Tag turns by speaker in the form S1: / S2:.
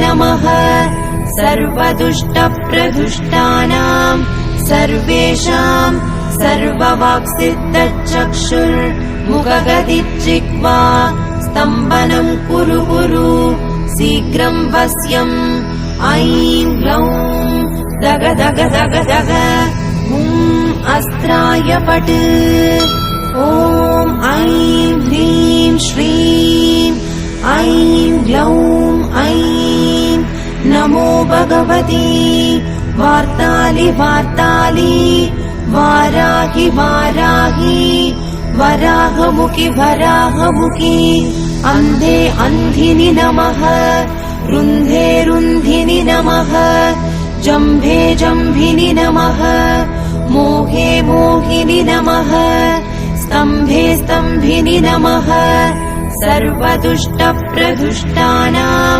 S1: नमः सर्वदुष्टप्रदुष्टानाम् सर्वेषाम् सर्ववाक्सिद्धचक्षुर्मुखगतिर्जिह्वा स्तम्भनम् कुरु कुरु शीघ्रम् वश्यम् ऐं ग्लौं दग दग दग दग अस्त्राय पट् ॐ ऐं ह्रीं श्रीं ऐं ग्लौं ऐं नमो भगवती वार्तालि वार्तालि वाराहि वाराहि वराहमुखि वराहमुखि अन्धे अन्धिनि नमः रुन्धे रुन्धिनि नमः जम्भे जम्भिनि नमः मोहे मोहिनि नमः स्तम्भे स्तम्भिनि नमः सर्वदुष्टप्रदुष्टानाम्